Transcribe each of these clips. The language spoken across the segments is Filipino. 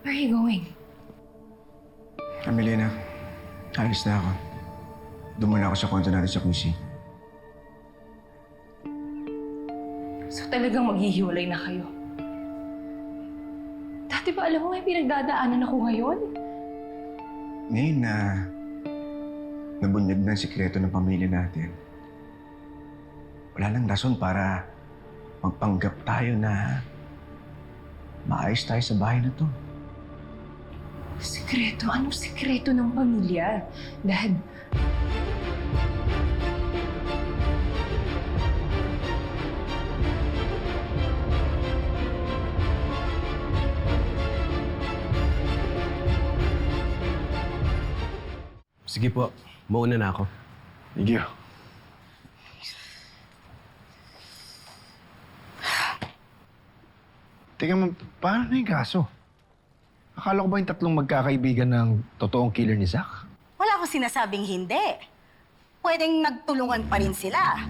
Where are you going? Amelina, alis na ako. Doon muna ako sa kwarto natin sa QC. So talagang maghihiwalay na kayo? Dati ba alam mo may pinagdadaanan ako ngayon? Ngayon na nabunyag na ang sikreto ng pamilya natin, wala nang rason para magpanggap tayo na maayos tayo sa bahay na to. Sikreto? Anong sikreto ng pamilya? Dad, Sige po, mauna na ako. Thank you. Teka, paano na yung kaso? Akala ko ba yung tatlong magkakaibigan ng totoong killer ni Zach? Wala akong sinasabing hindi. Pwedeng nagtulungan pa rin sila.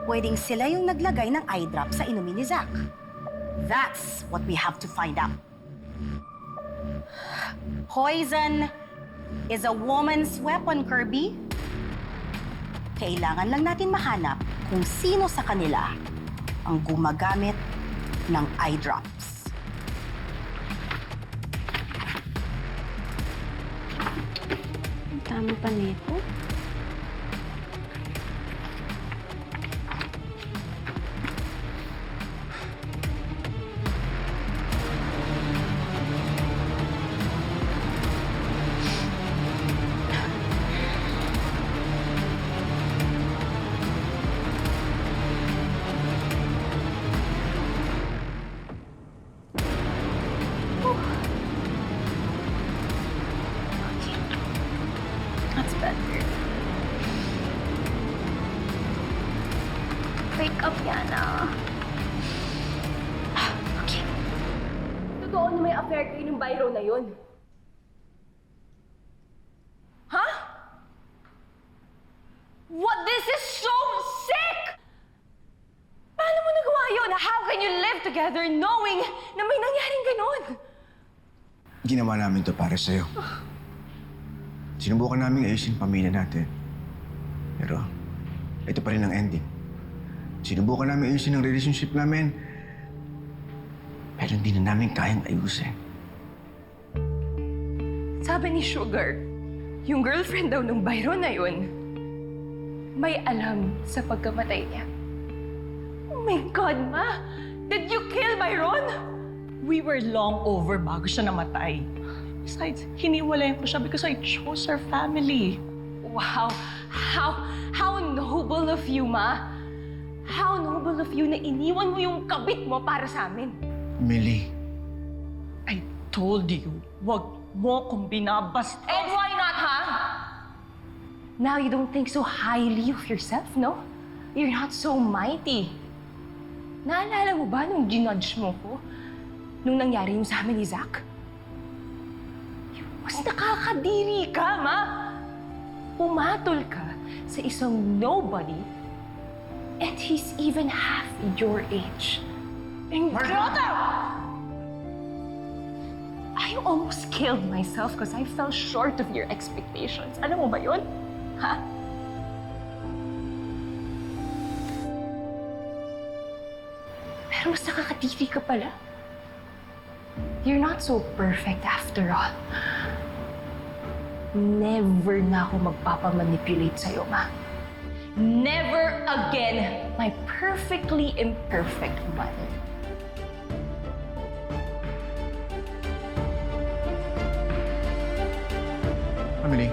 Pwedeng sila yung naglagay ng eye drop sa inumin ni Zach. That's what we have to find out. Poison is a woman's weapon, Kirby. Kailangan lang natin mahanap kung sino sa kanila ang gumagamit ng eye drops. Ang dami pa nito. that's better. Wake up, Yana. Okay. Totoo na may affair kayo ng Byron na yun. Ha? What? This is so sick! Paano mo nagawa yun? How can you live together knowing na may nangyaring ganon? Ginawa namin to para sa'yo. Sinubukan namin ayusin ang pamilya natin. Pero, ito pa rin ang ending. Sinubukan namin ayusin ang relationship namin. Pero hindi na namin kayang ayusin. Sabi ni Sugar, yung girlfriend daw ng Byron na yun, may alam sa pagkamatay niya. Oh my God, Ma! Did you kill Byron? We were long over bago siya namatay. Besides, hiniwalayan ko siya because I chose her family. Wow! How noble of you, Ma! How noble of you na iniwan mo yung kabit mo para sa amin. Millie, I told you, wag mo kong binabastos. And why not, ha? Now you don't think so highly of yourself, no? You're not so mighty. Naalala mo ba nung ginudge mo ko? Nung nangyari yung sa amin ni Zach? Mas nakakadiri ka, Ma! Pumatol ka sa isang nobody and he's even half your age. Ingrata! I almost killed myself because I fell short of your expectations. Alam mo ba yun? Ha? Pero mas nakakadiri ka pala. You're not so perfect after all. Never na ako magpapamanipulate sa'yo, Ma. Never again, my perfectly imperfect mother. Emily.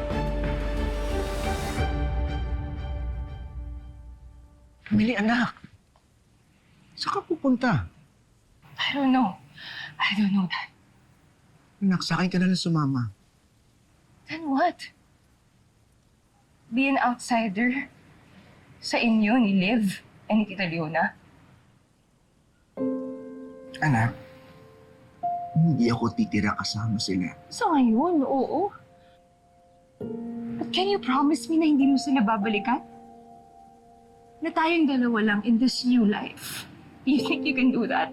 Emily, anak. Saan ka pupunta? I don't know. I don't know that. Anak, sa akin ka na lang sumama. Then what? Be an outsider sa inyo ni Liv and ni Tita Leona? Anak, hindi ako titira kasama sila. Sa ngayon, oo. But can you promise me na hindi mo sila babalikan? Na tayong dalawa lang in this new life. Do you think you can do that?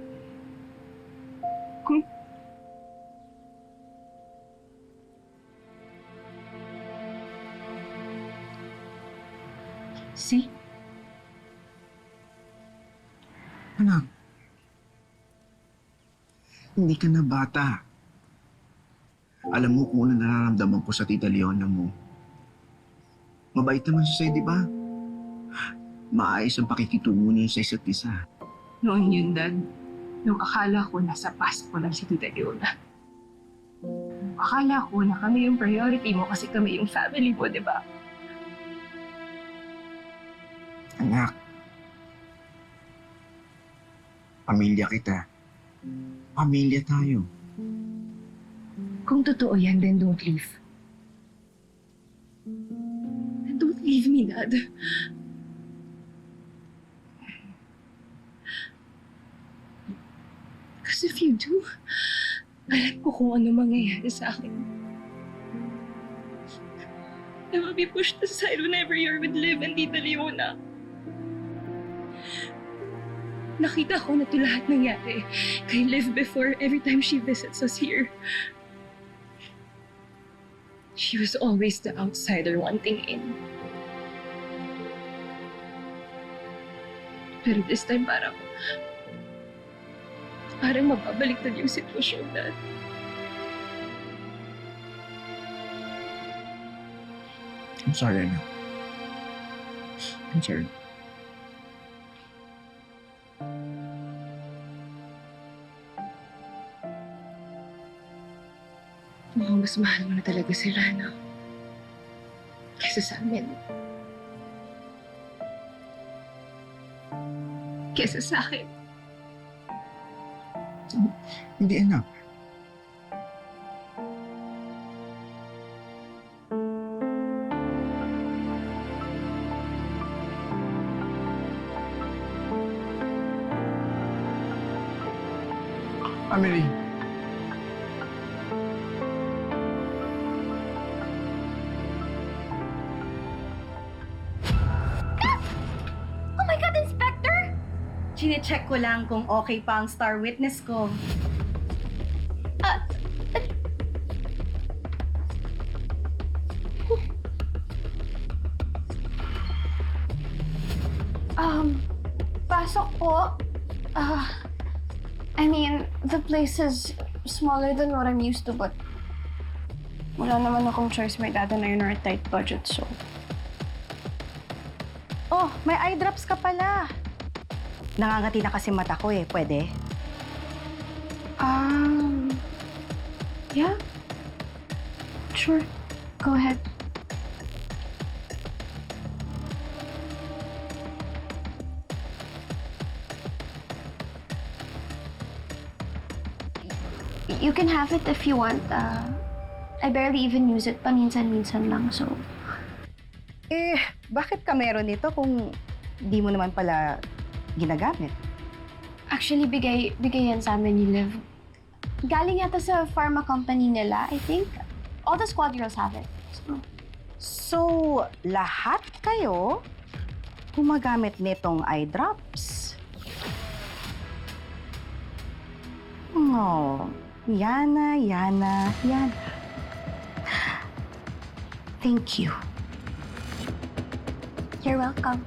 See? Anak, hindi ka na bata. Alam mo kung ano nararamdaman ko sa tita Leona mo. Mabait naman siya sa'yo, di ba? Maayos ang pakikitungo niyo sa isa't isa. Noon yun, Dad. Nung akala ko nasa past ko lang si Tita Leona. Nung akala ko na kami yung priority mo kasi kami yung family mo, di ba? Anak, pamilya kita. Pamilya tayo. Kung totoo yan, then don't leave. Then don't leave me, Dad. Because if you do, alam ko kung ano mangyayari sa akin. I will be pushed aside whenever you're with Liv and Tita Leona. Nakita ko na ito lahat nangyari kay Liv before every time she visits us here. She was always the outsider wanting in. Pero this time parang mababaliktad yung sitwasyon, Dad. I'm sorry, anak. I'm sorry. Mukhang mas mahal mo na talaga sila, no? Kesa sa amin. Kesa sa akin. Hindi, anak. Emily. Oh my God, Inspector! Chine-check ko lang kung okay pa ang star witness ko. Pasok po. I mean, the place is smaller than what I'm used to, but wala naman akong choice. My dad and I are a tight budget, so... Oh, may eye drops ka pala. Nangangati na kasi mata ko eh. Pwede? Yeah. Sure. Go ahead. You can have it if you want. I barely even use it. Paminsan-minsan lang, so... Eh, bakit ka meron nito kung di mo naman pala ginagamit? Actually, bigay yan sa amin ni Liv. Galing yata sa pharma company nila, I think. All the squad girls have it. So, lahat kayo gumagamit nitong eye drops? Oh, Yana. Thank you. You're welcome.